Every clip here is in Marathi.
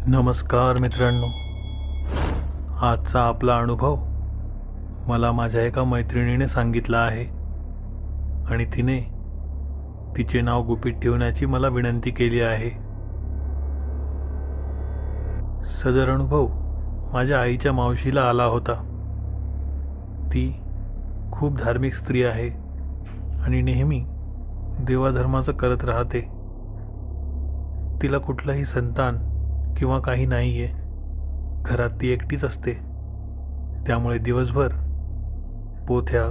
नमस्कार मित्रांनो. आजचा आपला अनुभव मला माझ्या एका मैत्रिणीने सांगितला आहे आणि तिने तिचे नाव गुपित ठेवण्याची मला विनंती केली आहे. सदर अनुभव माझ्या आईच्या मावशीला आला होता. ती खूप धार्मिक स्त्री आहे आणि नेहमी देवाधर्माचं करत राहते. तिला कुठलंही संतान किंवा काही नाही आहे. घरात ती एकटीच असते. त्यामुळे दिवसभर पोथ्या,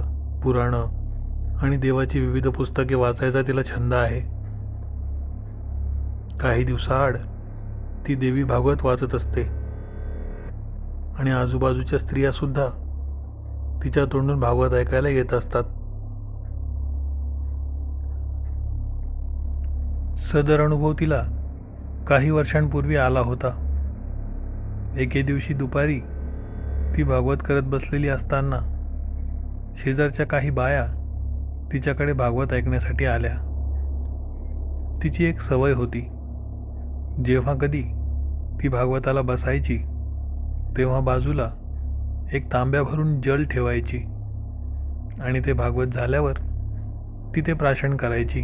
पुराणं आणि देवाची विविध पुस्तके वाचायचा तिला छंद आहे. काही दिवसाआड ती देवी भागवत वाचत असते आणि आजूबाजूच्या स्त्रियासुद्धा तिच्या तोंडून भागवत ऐकायला येत असतात. सदर अनुभव तिला काही वर्षांपूर्वी आला होता. एके दिवशी दुपारी ती भागवत करत बसलेली असताना शेजारच्या काही बाया तिच्याकडे भागवत ऐकण्यासाठी आल्या. तिची एक सवय होती. जेव्हा कधी ती भागवताला बसायची तेव्हा बाजूला एक तांब्या भरून जल ठेवायची आणि ते भागवत झाल्यावर ती ते प्राशन करायची.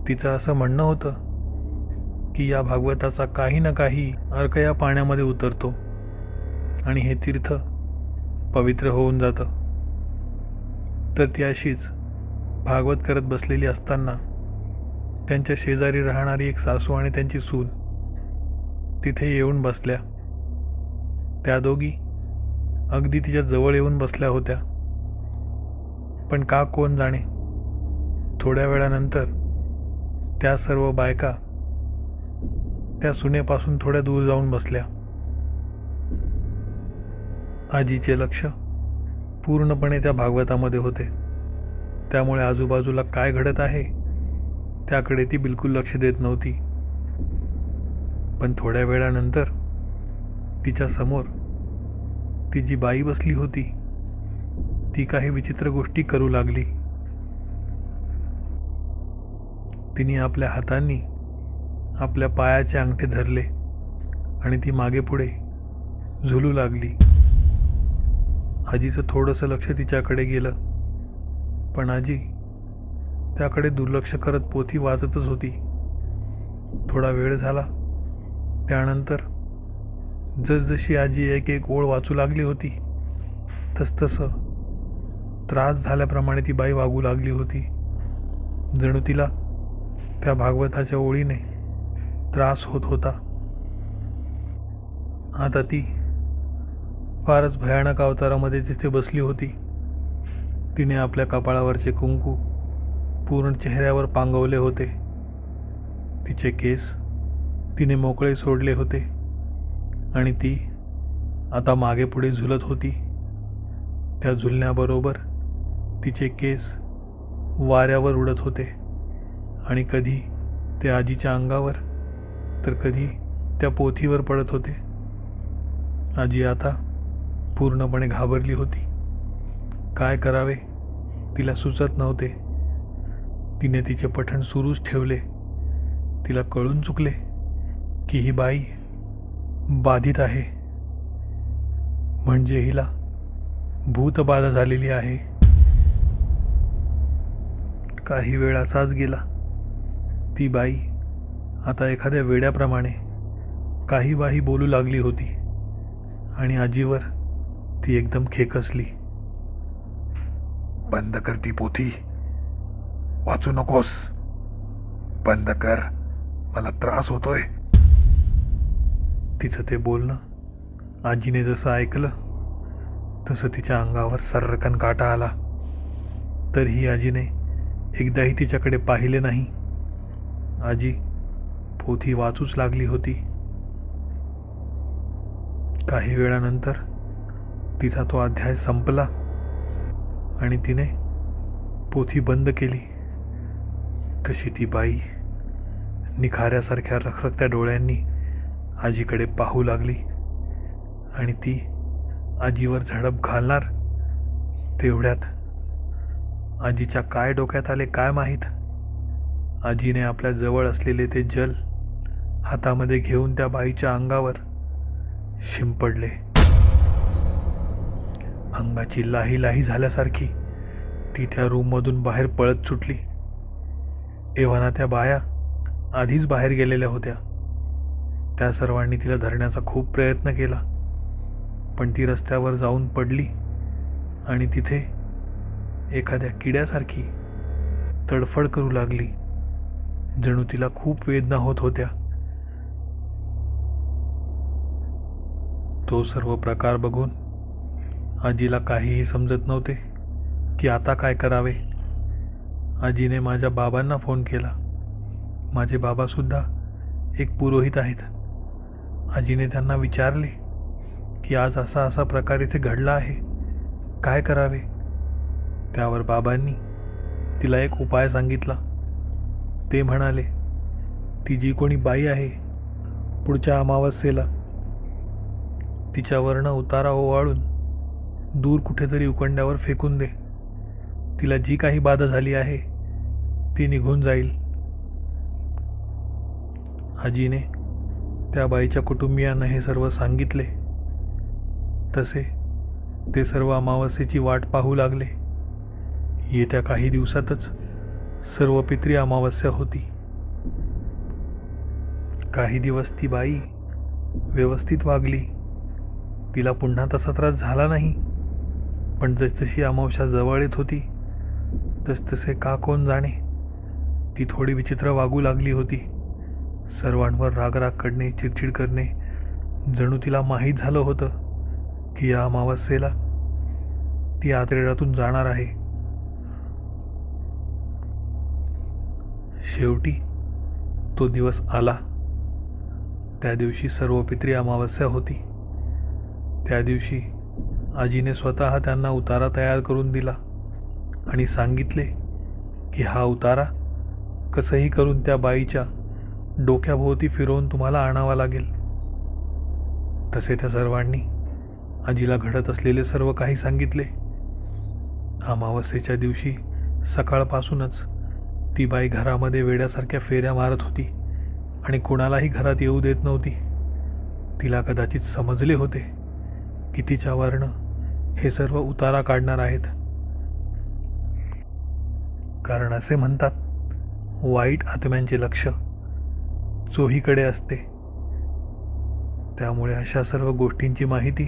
तिचं असं म्हणणं होतं की या भागवताचा काही ना काही अर्क या पाण्यामध्ये उतरतो आणि हे तीर्थ पवित्र होऊन जातं. तर ती अशीच भागवत करत बसलेली असताना त्यांच्या शेजारी राहणारी एक सासू आणि त्यांची सून तिथे येऊन बसल्या. त्या दोघी अगदी तिच्या जवळ येऊन बसल्या होत्या. पण का कोण जाणे, थोड्या वेळानंतर त्या सर्व बायका त्या सुनेपासून थोड्या दूर जाऊन बसल्या. आजीचे लक्ष पूर्णपणे त्या भागवतामध्ये होते. त्यामुळे आजूबाजूला काय घडत आहे त्याकडे ती बिलकुल लक्ष देत नव्हती. पण थोड्या वेळानंतर तिच्या समोर ती जी बाई बसली होती ती काही विचित्र गोष्टी करू लागली. तिने आपल्या हातांनी आपल्या पायाचे अंगठे धरले आणि ती मागे पुढे झुलू लागली. आजीचं थोडंसं लक्ष तिच्याकडे गेलं, पण आजी त्याकडे दुर्लक्ष करत पोथी वाचतच होती. थोडा वेळ झाला. त्यानंतर जसजशी आजी एक एक ओळ वाचू लागली होती तसतसं त्रास झाल्याप्रमाणे ती बाई वागू लागली होती. जणू तिला त्या भागवताच्या ओळीने त्रास होत होता. आता ती फारच भयानक अवतारामध्ये तिथे बसली होती. तिने आपल्या कपाळावरचे कुंकू पूर्ण चेहऱ्यावर पांगवले होते. तिचे केस तिने मोकळे सोडले होते आणि ती आता मागे पुढे झुलत होती. त्या झुलण्याबरोबर तिचे केस वाऱ्यावर उडत होते आणि कधी ते आजीच्या अंगावर तर कधी त्या पोथीवर पडत होते. आजी आता पूर्णपणे घाबरली होती. काय करावे तिला सुचत नव्हते. तिने तिचे पठण सुरूच ठेवले. तिला कळून चुकले की ही बाई बाधित आहे, म्हणजे हिला भूतबाधा झालेली आहे. काही वेळ असाच गेला. ती बाई आता एखाद्या वेड्याप्रमाणे काही बाही बोलू लागली होती आणि आजीवर ती एकदम खेकसली. बंद कर ती पोथी, वाचू नकोस. बंद कर, मला त्रास होतोय. तिचं ते बोलणं आजीने जसं ऐकलं तसं तिच्या अंगावर सर्रकन काटा आला. तरीही आजीने एकदाही तिच्याकडे पाहिले नाही. आजी पोथी वाचूच लागली होती. काही वेळानंतर तिचा तो अध्याय संपला आणि तिने पोथी बंद केली. तशी ती बाई निखाऱ्यासारख्या रखरखत्या डोळ्यांनी आजीकडे पाहू लागली आणि ती आजीवर झडप घालणार तेवढ्यात आजीच्या काय डोक्यात आले काय माहीत, आजीने आपल्या जवळ असलेले ते जल हातामध्ये घेऊन त्या बाईच्या अंगावर शिंपडले. अंगाची लाही लाही झाल्यासारखी ती त्या रूममधून बाहेर पळत सुटली. एव्हाना त्या बाया आधीच बाहेर गेलेल्या होत्या. त्या सर्वांनी तिला धरण्याचा खूप प्रयत्न केला, पण ती रस्त्यावर जाऊन पडली आणि तिथे एखाद्या किड्यासारखी तडफड करू लागली. जणू तिला खूप वेदना होत होत्या. तो सर्व प्रकार बघून आजीला काहीही समजत नव्हते की आता काय करावे. आजीने माझ्या बाबांना फोन केला. माझे बाबासुद्धा एक पुरोहित आहेत. आजीने त्यांना विचारले की आज असा असा प्रकार इथे घडला आहे, काय करावे. त्यावर बाबांनी तिला एक उपाय सांगितला. ते म्हणाले, ती जी कोणी बाई आहे पुढच्या अमावस्येला तिच्यावरनं उतारा ओवाळून दूर कुठेतरी उकंड्यावर फेकून दे. तिला जी काही बाधा झाली आहे ती निघून जाईल. आजीने त्या बाईच्या कुटुंबियांना हे सर्व सांगितले. तसे ते सर्व अमावस्येची वाट पाहू लागले. येत्या काही दिवसातच सर्व पितरी अमावस्या होती. काही दिवस ती बाई व्यवस्थित वागली. तिला पुन्हा तसा त्रास झाला नाही. पण जसजशी अमावस्या जवळ येत होती तसतसे का कोण जाणे ती थोडी विचित्र वागू लागली होती. सर्वांवर रागराग करणे, चिडचिड करणे. जणू तिला माहीत झालं होतं की या अमावस्येला ती आतरेडातून जाणार आहे. शेवटी तो दिवस आला. त्या दिवशी सर्व पितरी अमावस्या होती. त्या दिवशी आजीने स्वतः त्यांना उतारा तयार करून दिला आणि सांगितले की हा उतारा कसंही करून त्या बाईच्या डोक्याभोवती फिरवून तुम्हाला आणावा लागेल. तसे त्या सर्वांनी आजीला घडत असलेले सर्व काही सांगितले. अमावस्येच्या दिवशी सकाळपासूनच ती बाई घरामध्ये वेड्यासारख्या फेऱ्या मारत होती आणि कोणालाही घरात येऊ देत नव्हती. तिला कदाचित समजले होते की तिच्यावरनं हे सर्व उतारा काढणार आहेत. कारण असे म्हणतात, वाईट आत्म्यांचे लक्ष चोहीकडे असते. त्यामुळे अशा सर्व गोष्टींची माहिती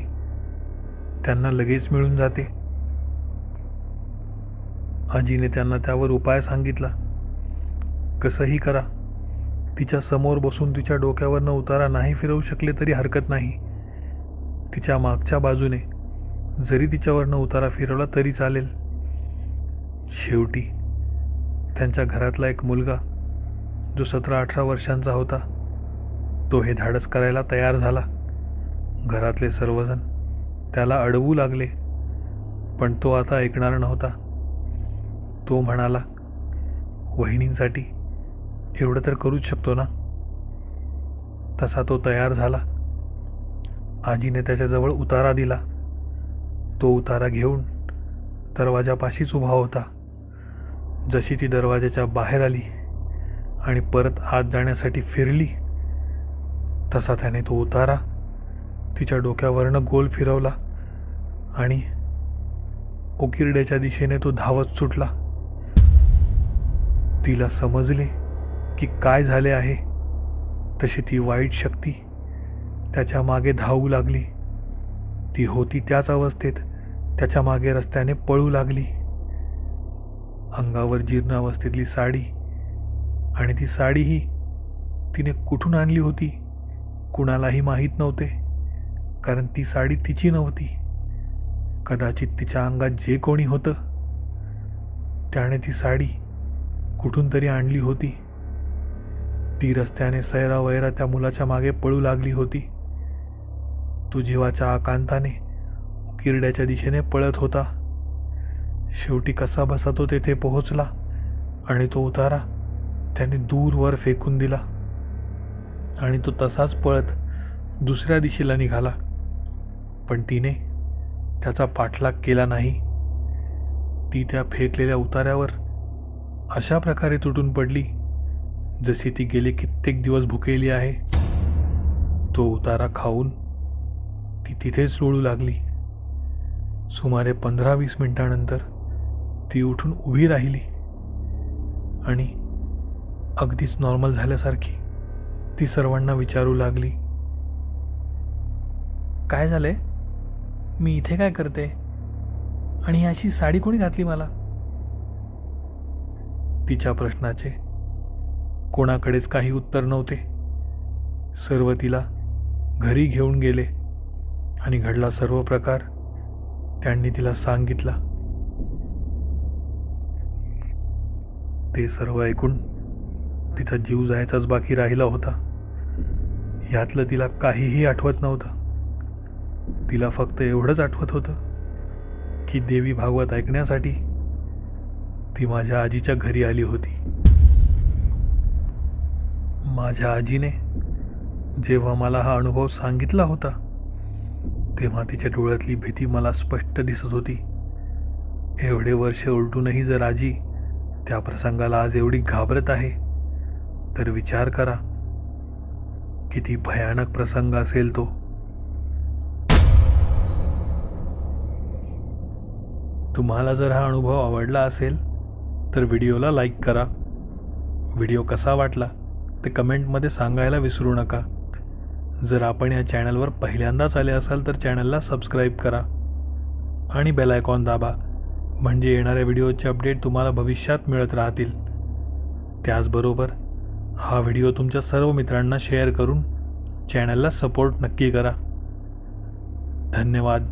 त्यांना लगेच मिळून जाते. आजीने त्यांना त्यावर उपाय सांगितला. कसंही करा, तिच्या समोर बसून तिच्या डोक्यावरनं उतारा नाही फिरवू शकले तरी हरकत नाही. तिच्या मागच्या बाजूने जरी तिच्यावरनं उतारा फिरवला तरी चालेल. शेवटी त्यांच्या घरातला एक मुलगा जो 17-18 वर्षांचा होता तो हे धाडस करायला तयार झाला. घरातले सर्वजण त्याला अडवू लागले, पण तो आता ऐकणार नव्हता. तो म्हणाला, वहिनींसाठी एवढं तर करूच शकतो ना. तसा तो तयार झाला. आजीने त्याच्याजवळ उतारा दिला. तो उतारा घेऊन दरवाजापाशीच उभा होता. जशी ती दरवाजाच्या बाहेर आली आणि परत आत जाण्यासाठी फिरली तसा त्याने तो उतारा तिच्या डोक्यावरनं गोल फिरवला आणि उकिरड्याच्या दिशेने तो धावत सुटला. तिला समजले की काय झाले आहे. तशी ती वाईट शक्ती त्याच्या मागे धावू लागली. ती होती त्याच अवस्थेत त्याच्या मागे रस्त्याने पळू लागली. अंगावर जीर्ण अवस्थेतली साडी, आणि ती साडीही तिने कुठून आणली होती कुणालाही माहीत नव्हते. कारण ती साडी तिची नव्हती. कदाचित तिच्या अंगात जे कोणी होतं त्याने ती साडी कुठून तरी आणली होती. ती रस्त्याने सैरावैरा त्या मुलाच्या मागे पळू लागली होती. तो जीवाच्या आकांताने उकिरड्याच्या दिशेने पळत होता. शेवटी कसा बसा तो तेथे पोहोचला आणि तो उतारा त्याने दूरवर फेकून दिला आणि तो तसाच पळत दुसऱ्या दिशेला निघाला. पण तिने त्याचा पाठलाग केला नाही. ती त्या फेकलेल्या उतार्यावर अशा प्रकारे तुटून पडली जशी ती गेले कित्येक दिवस भुकेली आहे. तो उतारा खाऊन ती तिथेच लोळू लागली. सुमारे 15-20 मिनिटांनंतर ती उठून उभी राहिली आणि अगदीच नॉर्मल झाल्यासारखी ती सर्वांना विचारू लागली, काय झालंय? मी इथे काय करते? आणि अशी साडी कोणी घातली मला? तिच्या प्रश्नाचे कोणाकडेच काही उत्तर नव्हते. सर्व तिला घरी घेऊन गेले आणि घडला सर्व प्रकार त्यांनी तिला सांगितला. ते सर्व ऐकून तिचा जीव जायचाच बाकी राहिला होता. यातलं तिला काहीही आठवत नव्हतं. तिला फक्त एवढंच आठवत होतं की देवी भागवत ऐकण्यासाठी ती माझ्या आजीच्या घरी आली होती. माझ्या आजीने जेव्हा मला हा अनुभव सांगितला होता तेव्हा तिच्या डोळ्यातली भीती मला स्पष्ट दिसत होती. एवढे वर्ष उलटूनही जर आजी त्या प्रसंगाला आज एवढी घाबरत आहे तर विचार करा किती भयानक प्रसंग असेल तो. तुम्हाला जर हा अनुभव आवडला असेल तर व्हिडिओला लाईक करा. व्हिडिओ कसा वाटला ते कमेंटमध्ये सांगायला विसरू नका. जर आपण या चॅनलवर पहिल्यांदाच आले असाल तर चॅनलला सबस्क्राईब करा आणि बेल आयकॉन दाबा, म्हणजे येणाऱ्या व्हिडिओचे अपडेट तुम्हाला भविष्यात मिळत राहतील. त्याचबरोबर हा व्हिडिओ तुमच्या सर्व मित्रांना शेअर करून चॅनलला सपोर्ट नक्की करा. धन्यवाद.